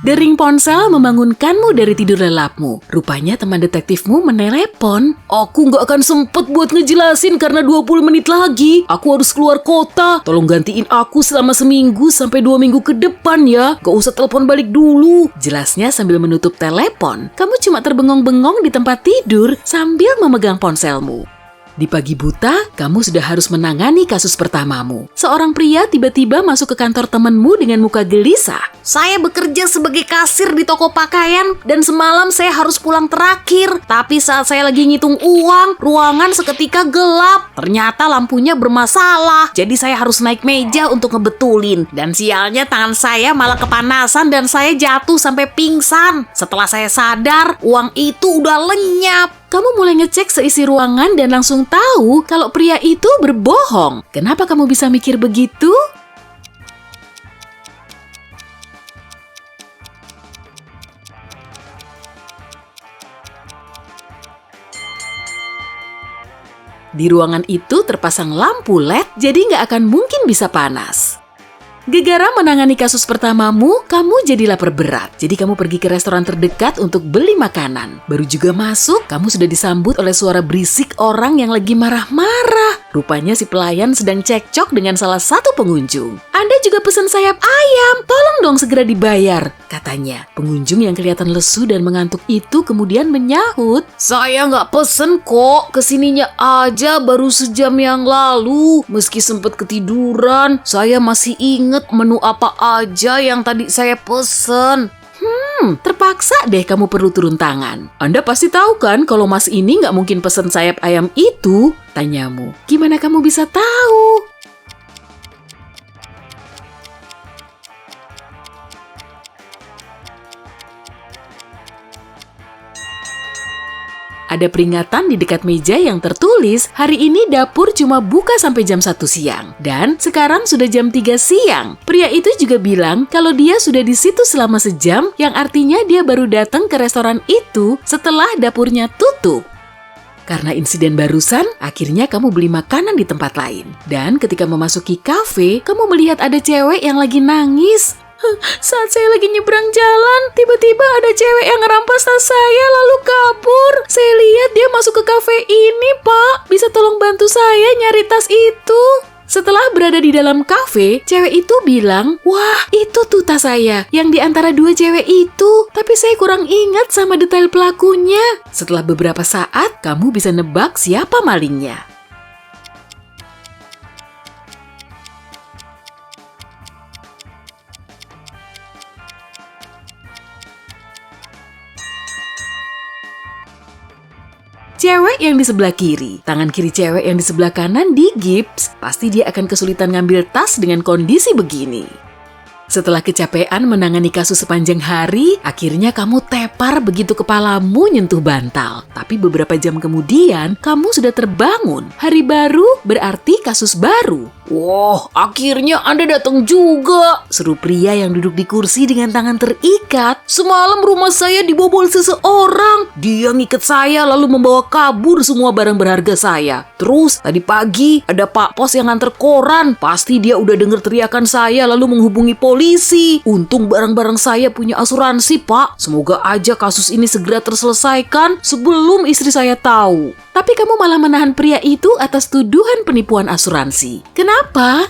Dering ponsel membangunkanmu dari tidur lelapmu. Rupanya teman detektifmu menelepon. Aku nggak akan sempet buat ngejelasin karena 20 menit lagi. Aku harus keluar kota. Tolong gantiin aku selama seminggu sampai 2 minggu ke depan ya. Gak usah telepon balik dulu. Jelasnya sambil menutup telepon. Kamu cuma terbengong-bengong di tempat tidur sambil memegang ponselmu. Di pagi buta, kamu sudah harus menangani kasus pertamamu. Seorang pria tiba-tiba masuk ke kantor temanmu dengan muka gelisah. Saya bekerja sebagai kasir di toko pakaian dan semalam saya harus pulang terakhir. Tapi saat saya lagi ngitung uang, ruangan seketika gelap. Ternyata lampunya bermasalah. Jadi saya harus naik meja untuk ngebetulin. Dan sialnya tangan saya malah kepanasan dan saya jatuh sampai pingsan. Setelah saya sadar, uang itu udah lenyap. Kamu mulai ngecek seisi ruangan dan langsung tahu kalau pria itu berbohong. Kenapa kamu bisa mikir begitu? Di ruangan itu terpasang lampu LED, jadi nggak akan mungkin bisa panas. Gegara menangani kasus pertamamu, kamu jadi lapar berat. Jadi kamu pergi ke restoran terdekat untuk beli makanan. Baru juga masuk, kamu sudah disambut oleh suara berisik orang yang lagi marah-marah. Rupanya si pelayan sedang cekcok dengan salah satu pengunjung. Anda juga pesan sayap ayam, tolong dong segera dibayar, katanya. Pengunjung yang kelihatan lesu dan mengantuk itu kemudian menyahut. Saya nggak pesen kok, kesininya aja baru sejam yang lalu. Meski sempat ketiduran, saya masih ingat menu apa aja yang tadi saya pesen. Terpaksa deh kamu perlu turun tangan. Anda pasti tahu kan kalau mas ini nggak mungkin pesen sayap ayam itu? Tanyamu. Gimana kamu bisa tahu? Ada peringatan di dekat meja yang tertulis, hari ini dapur cuma buka sampai jam 1 siang. Dan sekarang sudah jam 3 siang. Pria itu juga bilang kalau dia sudah di situ selama sejam, yang artinya dia baru datang ke restoran itu setelah dapurnya tutup. Karena insiden barusan, akhirnya kamu beli makanan di tempat lain. Dan ketika memasuki kafe, kamu melihat ada cewek yang lagi nangis. Saat saya lagi nyebrang jalan, tiba-tiba ada cewek yang ngerampas tas saya lalu kabur. Saya lihat dia masuk ke kafe ini, Pak. Bisa tolong bantu saya nyari tas itu? Setelah berada di dalam kafe, cewek itu bilang, wah itu tuh tas saya yang di antara dua cewek itu. Tapi saya kurang ingat sama detail pelakunya. Setelah beberapa saat, kamu bisa nebak siapa malingnya. Cewek yang di sebelah kiri, tangan kiri cewek yang di sebelah kanan digips, pasti dia akan kesulitan ngambil tas dengan kondisi begini. Setelah kecapean menangani kasus sepanjang hari, akhirnya kamu tepar begitu kepalamu nyentuh bantal. Tapi beberapa jam kemudian, kamu sudah terbangun. Hari baru berarti kasus baru. Wah, akhirnya Anda datang juga, seru pria yang duduk di kursi dengan tangan terikat. Semalam rumah saya dibobol seseorang. Dia ngikat saya lalu membawa kabur semua barang berharga saya. Terus tadi pagi ada Pak Pos yang nganter koran. Pasti dia udah denger teriakan saya lalu menghubungi polisi. Untung barang-barang saya punya asuransi, Pak. Semoga aja kasus ini segera terselesaikan sebelum istri saya tahu. Tapi kamu malah menahan pria itu atas tuduhan penipuan asuransi. Kenapa?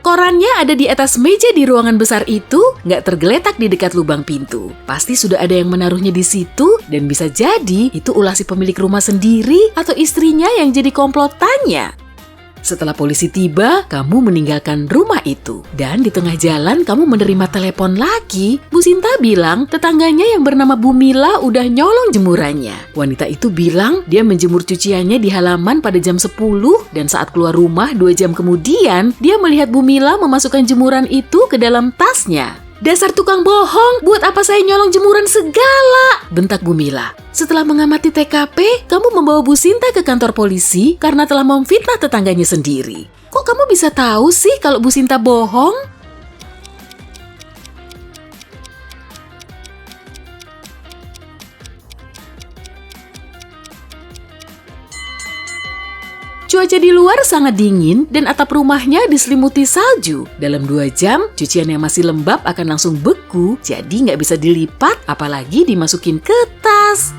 Korannya ada di atas meja di ruangan besar itu, nggak tergeletak di dekat lubang pintu. Pasti sudah ada yang menaruhnya di situ, dan bisa jadi itu ulah si pemilik rumah sendiri atau istrinya yang jadi komplotannya. Setelah polisi tiba, kamu meninggalkan rumah itu. Dan di tengah jalan kamu menerima telepon lagi. Bu Sinta bilang tetangganya yang bernama Bu Mila udah nyolong jemurannya. Wanita itu bilang dia menjemur cuciannya di halaman pada jam 10 dan saat keluar rumah 2 jam kemudian, dia melihat Bu Mila memasukkan jemuran itu ke dalam tasnya. Dasar tukang bohong, buat apa saya nyolong jemuran segala? Bentak Bu Mila. Setelah mengamati TKP, kamu membawa Bu Sinta ke kantor polisi karena telah memfitnah tetangganya sendiri. Kok kamu bisa tahu sih kalau Bu Sinta bohong? Cuaca di luar sangat dingin dan atap rumahnya diselimuti salju. Dalam 2 jam, cucian yang masih lembab akan langsung beku, jadi nggak bisa dilipat, apalagi dimasukin ke tas.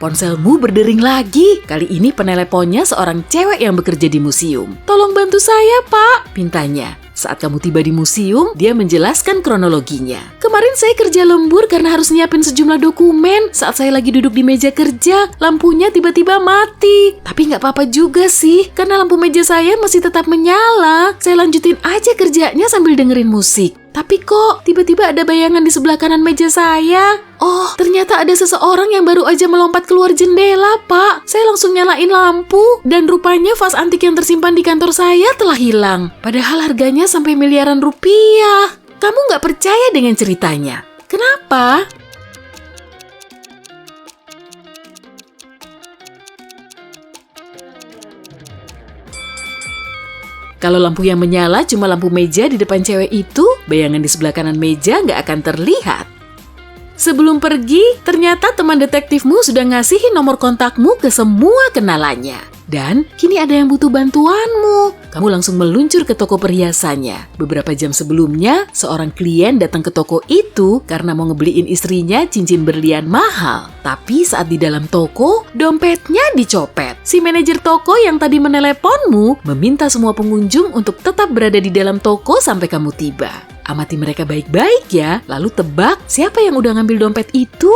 Ponselmu berdering lagi. Kali ini peneleponnya seorang cewek yang bekerja di museum. "Tolong bantu saya, Pak," pintanya. Saat kamu tiba di museum, dia menjelaskan kronologinya. "Kemarin saya kerja lembur karena harus nyiapin sejumlah dokumen. Saat saya lagi duduk di meja kerja, lampunya tiba-tiba mati. Tapi nggak apa-apa juga sih, karena lampu meja saya masih tetap menyala. Saya lanjutin aja kerjanya sambil dengerin musik. Tapi kok tiba-tiba ada bayangan di sebelah kanan meja saya. Oh, ternyata ada seseorang yang baru aja melompat keluar jendela, Pak. Saya langsung nyalain lampu, dan rupanya vas antik yang tersimpan di kantor saya telah hilang. Padahal harganya sampai miliaran rupiah." Kamu nggak percaya dengan ceritanya. Kenapa? Kalau lampu yang menyala cuma lampu meja di depan cewek itu, bayangan di sebelah kanan meja nggak akan terlihat. Sebelum pergi, ternyata teman detektifmu sudah ngasihin nomor kontakmu ke semua kenalannya. Dan kini ada yang butuh bantuanmu. Kamu langsung meluncur ke toko perhiasannya. Beberapa jam sebelumnya, seorang klien datang ke toko itu karena mau ngebeliin istrinya cincin berlian mahal. Tapi saat di dalam toko, dompetnya dicopet. Si manajer toko yang tadi meneleponmu meminta semua pengunjung untuk tetap berada di dalam toko sampai kamu tiba. Amati mereka baik-baik ya, lalu tebak siapa yang udah ngambil dompet itu?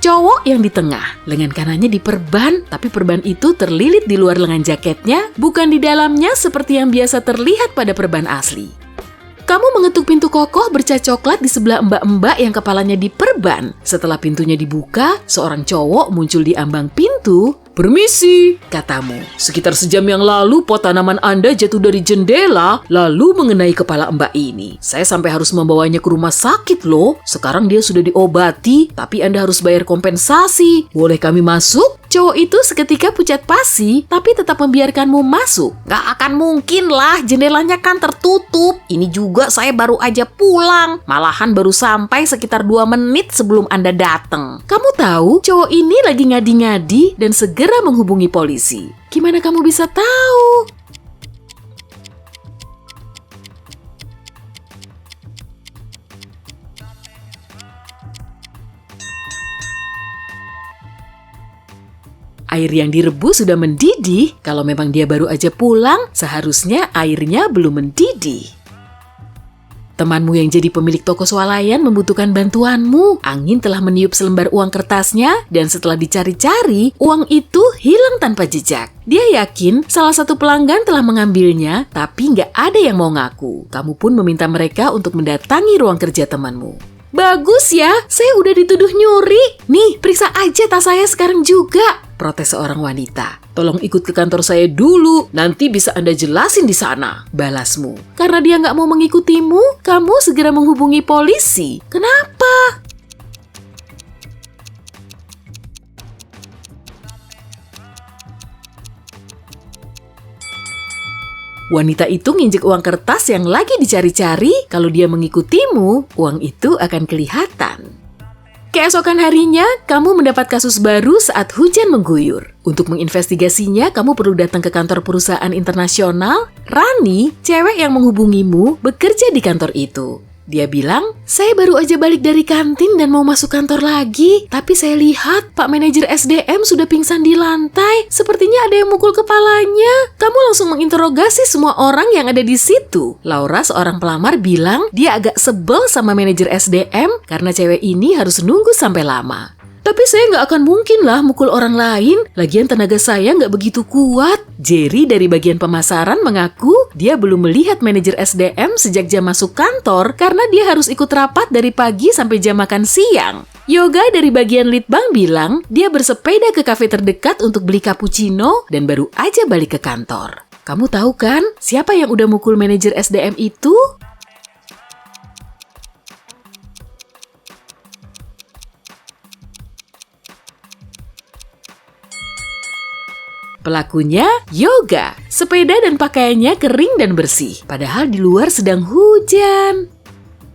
Cowok yang di tengah, lengan kanannya diperban, tapi perban itu terlilit di luar lengan jaketnya, bukan di dalamnya seperti yang biasa terlihat pada perban asli. Kamu mengetuk pintu kokoh bercat coklat di sebelah mbak-mbak yang kepalanya diperban. Setelah pintunya dibuka, seorang cowok muncul di ambang pintu. "Permisi," katamu. "Sekitar sejam yang lalu pot tanaman Anda jatuh dari jendela, lalu mengenai kepala Mbak ini. Saya sampai harus membawanya ke rumah sakit loh. Sekarang dia sudah diobati, tapi Anda harus bayar kompensasi. Boleh kami masuk?" Cowok itu seketika pucat pasi, tapi tetap membiarkanmu masuk. "Gak akan mungkin lah, jendelanya kan tertutup. Ini juga saya baru aja pulang. Malahan baru sampai sekitar 2 menit sebelum Anda datang." Kamu tahu, cowok ini lagi ngadi-ngadi dan segera menghubungi polisi. Gimana kamu bisa tahu? Air yang direbus sudah mendidih. Kalau memang dia baru aja pulang, seharusnya airnya belum mendidih. Temanmu yang jadi pemilik toko swalayan membutuhkan bantuanmu. Angin telah meniup selembar uang kertasnya, dan setelah dicari-cari, uang itu hilang tanpa jejak. Dia yakin salah satu pelanggan telah mengambilnya, tapi nggak ada yang mau ngaku. Kamu pun meminta mereka untuk mendatangi ruang kerja temanmu. "Bagus ya, saya udah dituduh nyuri. Nih, periksa aja tas saya sekarang juga," protes seorang wanita. "Tolong ikut ke kantor saya dulu, nanti bisa Anda jelasin di sana," balasmu. Karena dia nggak mau mengikutimu, kamu segera menghubungi polisi. Kenapa? Wanita itu nginjek uang kertas yang lagi dicari-cari. Kalau dia mengikutimu, uang itu akan kelihatan. Keesokan harinya, kamu mendapat kasus baru saat hujan mengguyur. Untuk menginvestigasinya, kamu perlu datang ke kantor perusahaan internasional. Rani, cewek yang menghubungimu, bekerja di kantor itu. Dia bilang, "Saya baru aja balik dari kantin dan mau masuk kantor lagi. Tapi saya lihat Pak Manajer SDM sudah pingsan di lantai. Sepertinya ada yang mukul kepalanya." Kamu langsung menginterogasi semua orang yang ada di situ. Laura, seorang pelamar, bilang dia agak sebel sama manajer SDM karena cewek ini harus nunggu sampai lama. "Tapi saya nggak akan mungkin lah mukul orang lain. Lagian tenaga saya nggak begitu kuat." Jerry dari bagian pemasaran mengaku dia belum melihat manajer SDM sejak jam masuk kantor karena dia harus ikut rapat dari pagi sampai jam makan siang. Yoga dari bagian lead bank bilang dia bersepeda ke kafe terdekat untuk beli cappuccino dan baru aja balik ke kantor. Kamu tahu kan siapa yang udah mukul manajer SDM itu? Pelakunya Yoga. Sepeda dan pakaiannya kering dan bersih, padahal di luar sedang hujan.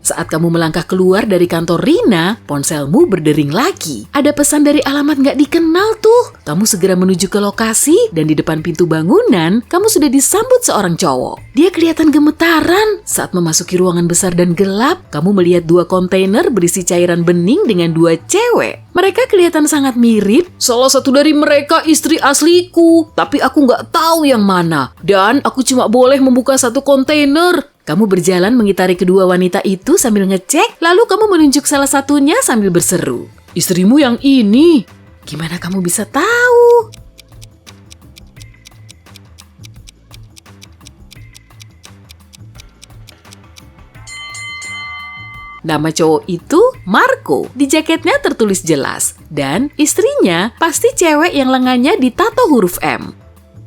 Saat kamu melangkah keluar dari kantor Rina, ponselmu berdering lagi. Ada pesan dari alamat nggak dikenal tuh. Kamu segera menuju ke lokasi dan di depan pintu bangunan, kamu sudah disambut seorang cowok. Dia kelihatan gemetaran. Saat memasuki ruangan besar dan gelap, kamu melihat 2 kontainer berisi cairan bening dengan 2 cewek. Mereka kelihatan sangat mirip. Salah satu dari mereka istri asliku, tapi aku nggak tahu yang mana. Dan aku cuma boleh membuka 1 kontainer. Kamu berjalan mengitari kedua wanita itu sambil ngecek, lalu kamu menunjuk salah satunya sambil berseru. Istrimu yang ini. Gimana kamu bisa tahu? Nama cowok itu Marco. Di jaketnya tertulis jelas. Dan istrinya pasti cewek yang lengannya ditato huruf M.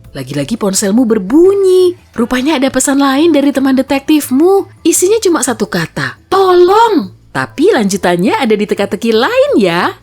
Lagi-lagi ponselmu berbunyi. Rupanya ada pesan lain dari teman detektifmu. Isinya cuma 1 kata. Tolong! Tapi lanjutannya ada di teka-teki lain ya.